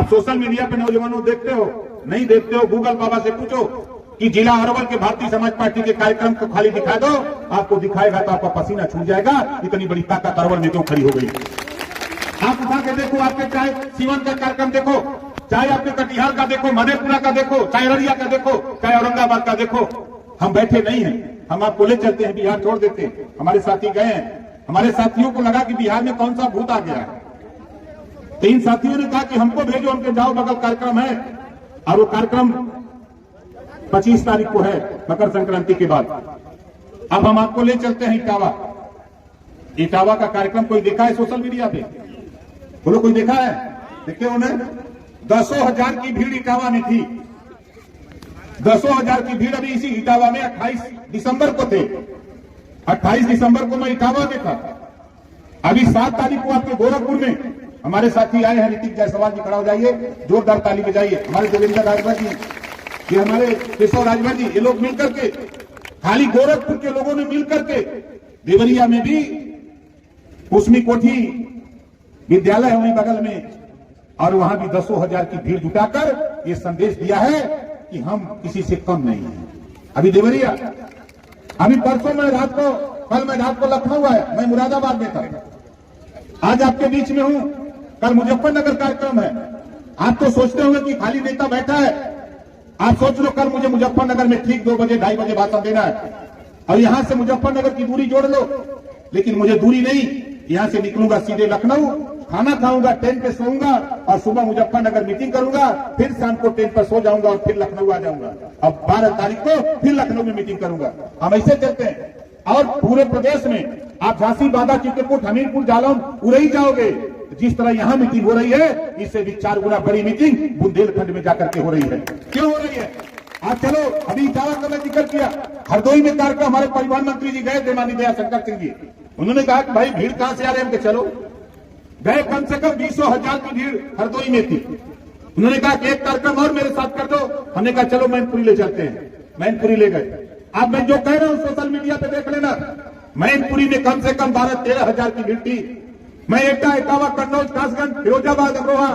अब social media पे नौजवानों देखते हो, नहीं देखते हो, गूगल बाबा से पूछो कि जिला अरवल के भारतीय समाज पार्टी के कार्यक्रम को खाली दिखा दो, आपको दिखाएगा तो आपका पसीना छूट जाएगा, इतनी बड़ी ताकत अरवल में क्यों खड़ी हो गई। आप उठा के देखो, आपके चाहे सीवन का कार्यक्रम देखो, चाहे आपके कटिहार का देखो, मधेपुरा का देखो, चाहे अररिया का देखो, चाहे औरंगाबाद का देखो, हम बैठे नहीं हैं, हम आपको ले चलते हैं, बिहार छोड़ देते हैं। हमारे साथी गए हैं, हमारे साथियों को लगा कि बिहार में कौन सा भूत आ गया है, तो इन साथियों ने कहा कि हमको भेजो, हमके जाओ, बगल कार्यक्रम है, और वो कार्यक्रम 25 तारीख को है, मकर संक्रांति के बाद। अब हम आपको ले चलते हैं इटावा। इटावा का कार्यक्रम कोई देखा है सोशल मीडिया पे? बोलो, कोई देखा है? देखिए, उन्हें 10,000 की भीड़ इटावा में थी। 10,000 की भीड़ अभी इसी इटावा में 28 दिसंबर को थे। 28 दिसंबर को मैं इटावा में था। अभी 7 तारीख को आपके गोरखपुर में हमारे साथी आए हैं, ऋतिक जायसवाल जी, खड़ा हो जाइए, जोरदार ताली बजाइए। हमारे देवेंद्र राजभर जी, ये हमारे केशव राजभर जी, ये लोग मिलकर के, खाली गोरखपुर के लोगों ने मिलकर के देवरिया में भी कुसमी कोठी विद्यालय है वहीं बगल में, और वहां भी 10,000 की भीड़ जुटाकर ये संदेश दिया है कि हम किसी से कम नहीं हैं। अभी देवरिया, अभी परसों में रात को, कल मैं रात को लखनऊ आया, मैं मुरादाबाद में था, आज आपके बीच में हूं, कल मुजफ्फरनगर कार्यक्रम है। आप तो सोचते होंगे कि खाली नेता बैठा है, आप सोच लो कल मुझे मुजफ्फरनगर में ठीक 2 बजे 2:30 बजे भाषण देना है, और यहां से मुजफ्फरनगर की दूरी जोड़ लो, लेकिन मुझे दूरी नहीं, यहां से निकलूंगा सीधे लखनऊ, खाना खाऊंगा, ट्रेन पे सोऊंगा, और सुबह मुजफ्फरनगर मीटिंग करूंगा, फिर शाम को ट्रेन पर सो जाऊंगा और फिर लखनऊ आ जाऊंगा। अब 12 तारीख को फिर लखनऊ में मीटिंग करूंगा। हम ऐसे चलते हैं, और पूरे प्रदेश में आप झांसी, बांदा, चित्रकूट, हमीरपुर, जालौन, उरई जाओगे, जिस तरह यहां मीटिंग हो रही है, इससे भी 4 गुना बड़ी मीटिंग बुंदेलखंड में जाकर के हो रही है। क्यों हो रही है? आज चलो, अभी इटावा का मैं जिक्र किया, हरदोई में कार्यक्रम, हमारे परिवहन मंत्री जी गए थे, माननीय दयाशंकर सिंह जी, उन्होंने कहा कि भाई भीड़ कहां से आ रहे हैं, चलो गए, कम से कम 20,000 की भीड़ हरदोई में थी। उन्होंने कहा कि एक कार्यक्रम और मेरे साथ कर दो, हमने कहा चलो मैनपुरी ले चलते हैं, मैनपुरी ले गए। अब मैं जो कह रहा हूं सोशल मीडिया पे देख लेना, मैनपुरी में कम से कम 12-13 हजार की भीड़ थी। मैं एटा, इटावा, कन्नौज, कासगंज, फिरोजाबाद, अमरोहा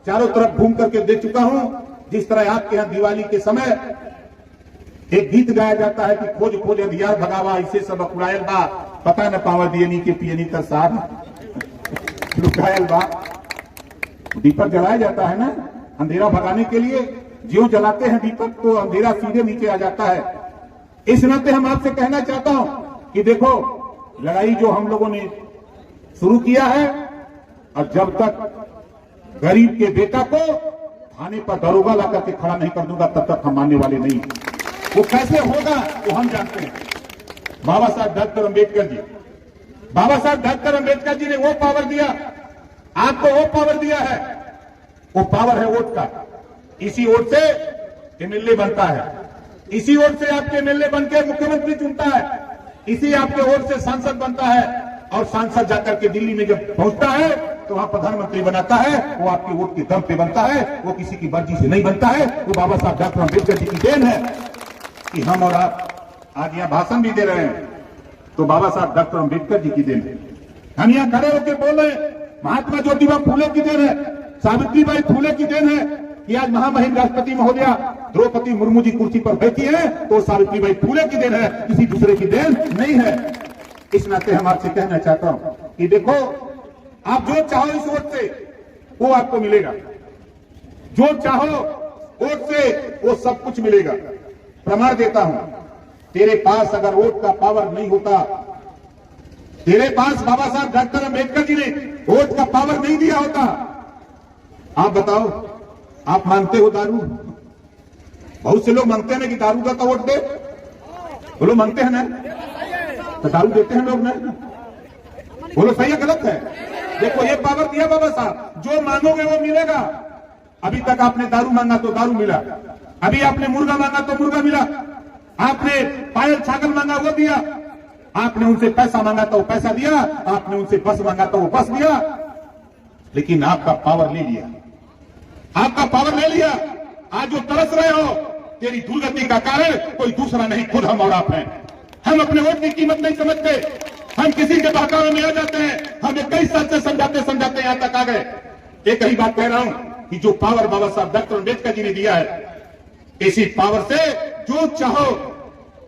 चारों तरफ घूम करके देख चुका हूं। जिस तरह आपके यहां दिवाली के समय एक गीत गाया जाता है कि खोज खोज अंधियार भगावा, इसे सब अकुड़ायल बा, पता न पावा दियनी के पियनी तर साहब लुकायल बा। दीपक जलाया जाता है ना अंधेरा भगाने के लिए, ज्यों जलाते हैं दीपक तो अंधेरा सीधे नीचे आ जाता है। इस नाते हम आपसे कहना चाहता हूं कि देखो, लड़ाई जो हम लोगों ने शुरू किया है, और जब तक गरीब के बेटा को थाने पर दरोगा ला करके खड़ा नहीं कर दूंगा, तब तक हम मानने वाले नहीं। वो कैसे होगा वो हम जानते हैं। बाबा साहब डॉक्टर अम्बेडकर जी, बाबा साहब डॉक्टर अम्बेडकर जी ने वो पावर दिया, आपको वो पावर दिया है, वो पावर है वोट का। इसी वोट से एमएलए बनता है, इसी वोट से आपके एमएलए बनकर मुख्यमंत्री चुनता है, इसी आपके वोट से सांसद बनता है, और सांसद जाकर के दिल्ली में जब पहुंचता है तो वहां प्रधानमंत्री बनाता है। वो आपके वोट के दम पे बनता है, वो किसी की मर्जी से नहीं बनता है। वो बाबा साहब डॉक्टर अम्बेडकर जी की देन है कि हम और आप आज यहाँ भाषण भी दे रहे हैं, तो बाबा साहब डॉक्टर अम्बेडकर जी की देन है। हम यहाँ खड़े होकर बोल रहे हैं, महात्मा ज्योतिबा फूले की देन है, सावित्रीबाई फूले की देन है कि आज महामहिम राष्ट्रपति महोदया द्रौपदी मुर्मू जी कुर्सी पर बैठी है, तो सावित्रीबाई फूले की देन है, किसी दूसरे की देन नहीं है। इस नाते हम आपसे कहना चाहता हूं कि देखो, आप जो चाहो इस वोट से वो आपको मिलेगा, जो चाहो वोट से वो सब कुछ मिलेगा। प्रमाण देता हूं, तेरे पास अगर वोट का पावर नहीं होता, तेरे पास बाबा साहब डॉक्टर अम्बेडकर जी ने वोट का पावर नहीं दिया होता, आप बताओ, आप मानते हो दारू? बहुत से लोग मानते हैं ना कि दारू का वोट दे, बोलो मानते हैं ना, तो दारू देते हैं लोग ना, बोलो सही है गलत है? देखो ये पावर दिया बाबा साहब, जो मांगोगे वो मिलेगा। अभी तक आपने दारू मांगा तो दारू मिला, अभी आपने मुर्गा मांगा तो मुर्गा मिला, आपने पायल छागल मांगा वो दिया, आपने उनसे पैसा मांगा तो वो पैसा दिया, आपने उनसे बस मांगा तो वो बस दिया। लेकिन आपका पावर ले लिया, आपका पावर ले लिया। आज जो तरस रहे हो, तेरी दुर्गति का कारण कोई दूसरा नहीं, खुद हम और आप हैं। हम अपने वोट की कीमत नहीं समझते, हम किसी के बहकावे में आ जाते हैं। हम 21 साल से समझाते समझाते यहां तक आ गए। एक ही बात कह रहा हूं, कि जो पावर बाबा साहब डॉक्टर अम्बेडकर जी ने दिया है, इसी पावर से जो चाहो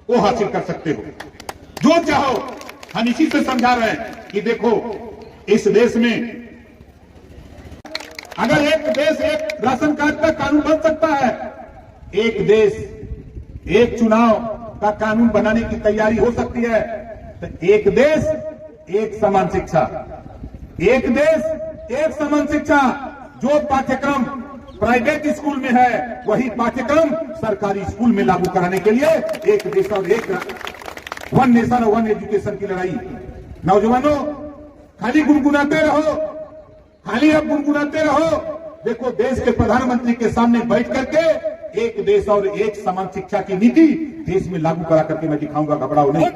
वो हासिल कर सकते हो, जो चाहो। हम इसी से समझा रहे हैं कि देखो इस देश में अगर एक देश एक राशन कार्ड का कानून बन सकता है, एक देश एक चुनाव का कानून बनाने की तैयारी हो सकती है, तो एक देश एक समान शिक्षा, एक देश एक समान शिक्षा। जो पाठ्यक्रम प्राइवेट स्कूल में है वही पाठ्यक्रम सरकारी स्कूल में लागू कराने के लिए एक देश और एक वन नेशन और वन एजुकेशन की लड़ाई। नौजवानों, खाली गुनगुनाते रहो, खाली अब गुनगुनाते रहो। देखो देश के प्रधानमंत्री के सामने बैठ करके एक देश और एक समान शिक्षा की नीति देश में लागू करा करके मैं दिखाऊंगा, घबराओ नहीं,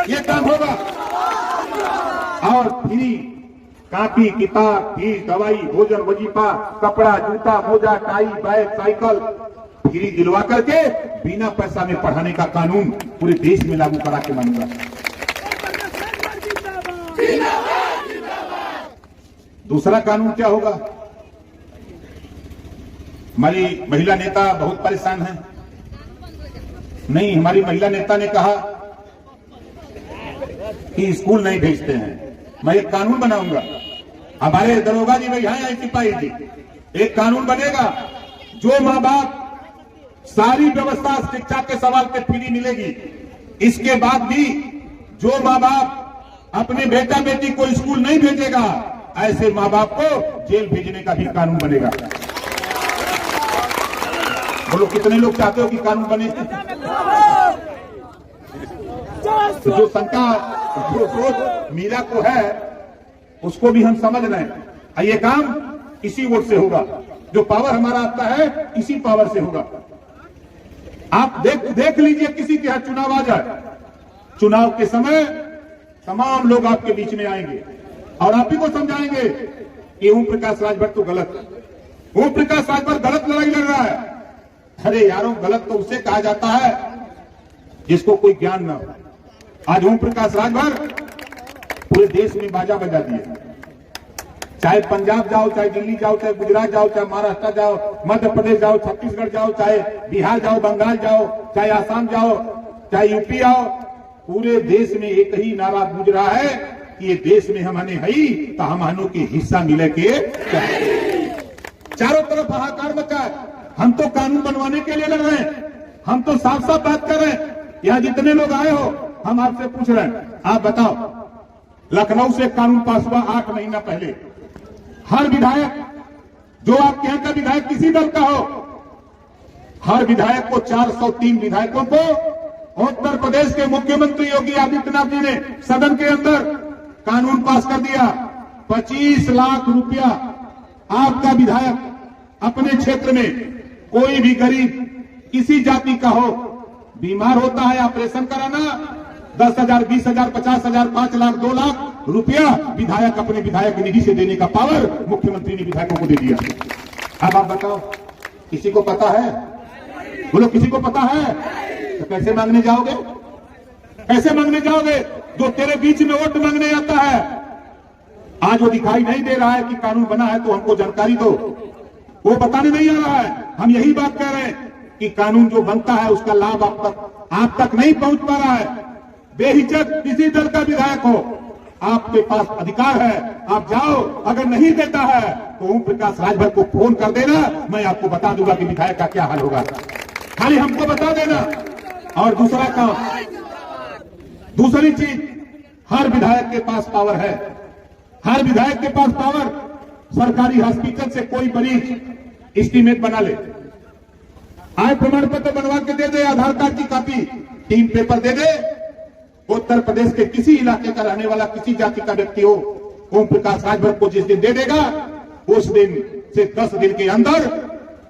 ये काम होगा। और फ्री कॉपी किताब, फीस, दवाई, भोजन, वजीफा, कपड़ा, जूता, मोजा, टाई, बैग, साइकिल फ्री दिलवा करके बिना पैसा में पढ़ाने का कानून पूरे देश में लागू करा के मानूंगा। दूसरा कानून क्या होगा? हमारी महिला नेता बहुत परेशान है। नहीं, हमारी महिला नेता ने कहा कि स्कूल नहीं भेजते हैं। मैं एक कानून बनाऊंगा, हमारे दरोगा जी भाई हैं, सिपाही जी, एक कानून बनेगा जो माँ बाप सारी व्यवस्था शिक्षा के सवाल पे फ्री मिलेगी। इसके बाद भी जो माँ बाप अपने बेटा बेटी को स्कूल नहीं भेजेगा, ऐसे माँ बाप को जेल भेजने का भी कानून बनेगा। बोलो कितने लोग चाहते हो कि कानून बने? तो जो शंका जो सोच मीरा को है उसको भी हम समझ रहे हैं। ये काम इसी वोट से होगा, जो पावर हमारा आता है इसी पावर से होगा। आप देख लीजिए, किसी के यहाँ चुनाव आ जाए, चुनाव के समय तमाम लोग आपके बीच में आएंगे और आप ही को समझाएंगे कि ओम प्रकाश राजभर तो गलत है, ओम प्रकाश राजभर गलत लड़ाई लड़ रहा है। अरे यारों, गलत तो उसे कहा जाता है जिसको कोई ज्ञान ना हो। आज ओम प्रकाश राजभर पूरे देश में बाजा बजा दिए। चाहे पंजाब जाओ, चाहे दिल्ली जाओ, चाहे गुजरात जाओ, चाहे महाराष्ट्र जाओ, मध्य प्रदेश जाओ, छत्तीसगढ़ जाओ, चाहे बिहार जाओ, बंगाल जाओ, चाहे आसाम जाओ, चाहे यूपी आओ, पूरे देश में एक ही नारा गूंज रहा है कि ये देश में हमने है तो हमनो के हिस्सा मिले के। चारों तरफ हाहाकार मचा है। हम तो कानून बनवाने के लिए लड़ रहे हैं, हम तो साफ साफ बात कर रहे हैं। यहाँ जितने लोग आए हो, हम आपसे पूछ रहे हैं, आप बताओ, लखनऊ से कानून पास हुआ 8 महीना पहले। हर विधायक, जो आपके यहाँ का विधायक किसी दल का हो, हर विधायक को 403 विधायकों को उत्तर प्रदेश के मुख्यमंत्री योगी आदित्यनाथ जी ने सदन के अंदर कानून पास कर दिया। 25 लाख रुपया आपका विधायक अपने क्षेत्र में, कोई भी गरीब किसी जाति का हो, बीमार होता है, ऑपरेशन कराना, 10,000, 20,000, 50,000, 5 लाख, 2 लाख रुपया विधायक अपने विधायक निधि से देने का पावर मुख्यमंत्री ने विधायकों को दे दिया। अब आप बताओ, किसी को पता है? बोलो, किसी को पता है? तो कैसे मांगने जाओगे? कैसे मांगने जाओगे? जो तेरे बीच में वोट मांगने आता है, आज वो दिखाई नहीं दे रहा है कि कानून बना है तो हमको जानकारी दो, वो बताने नहीं आ रहा है। हम यही बात कह रहे हैं कि कानून जो बनता है उसका लाभ आप तक नहीं पहुंच पा रहा है। बेहिचक किसी दल का विधायक हो, आपके पास अधिकार है, आप जाओ। अगर नहीं देता है तो ओम प्रकाश राजभर को फोन कर देना, मैं आपको बता दूंगा कि विधायक का क्या हाल होगा। खाली हमको बता देना। और दूसरा काम, दूसरी चीज, हर विधायक के पास पावर है, हर विधायक के पास पावर। सरकारी हॉस्पिटल से कोई मरीज एस्टीमेट बना ले, आय प्रमाण पत्र बनवा के दे दे, आधार कार्ड की कॉपी, 3 पेपर दे दे। उत्तर प्रदेश के किसी इलाके का रहने वाला किसी जाति का व्यक्ति हो, ओम प्रकाश राजभर को जिस दिन दे देगा, उस दिन से 10 दिन के अंदर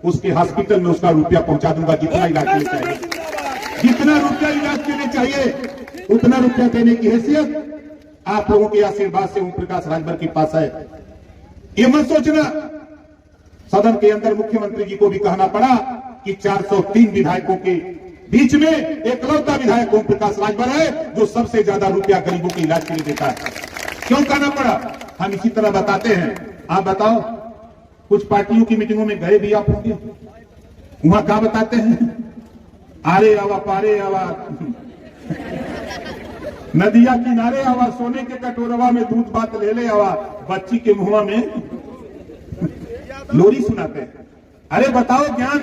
उसके हॉस्पिटल में उसका रुपया पहुंचा दूंगा। जितना इलाज के लिए चाहिए, जितना रुपया इलाज के लिए चाहिए, उतना रुपया देने की हैसियत आप लोगों के आशीर्वाद से ओम प्रकाश राजभर के पास है। ये मत सोचना। सदन के अंदर मुख्यमंत्री जी को भी कहना पड़ा कि 403 विधायकों के बीच में एकलौता विधायक ओम प्रकाश राजभर है जो सबसे ज्यादा रुपया गरीबों के इलाज के लिए देता है। क्यों कहना पड़ा? हम इसी तरह बताते हैं। आप बताओ, कुछ पार्टियों की मीटिंगों में गए भी आप होंगे, वहां क्या बताते हैं, आरे आवा पारे आवा, नदिया किनारे आवा, सोने के कटोरवा में दूध बात ले ले आवा, बच्ची के मुंह में लोरी सुनाते हैं। अरे बताओ ज्ञान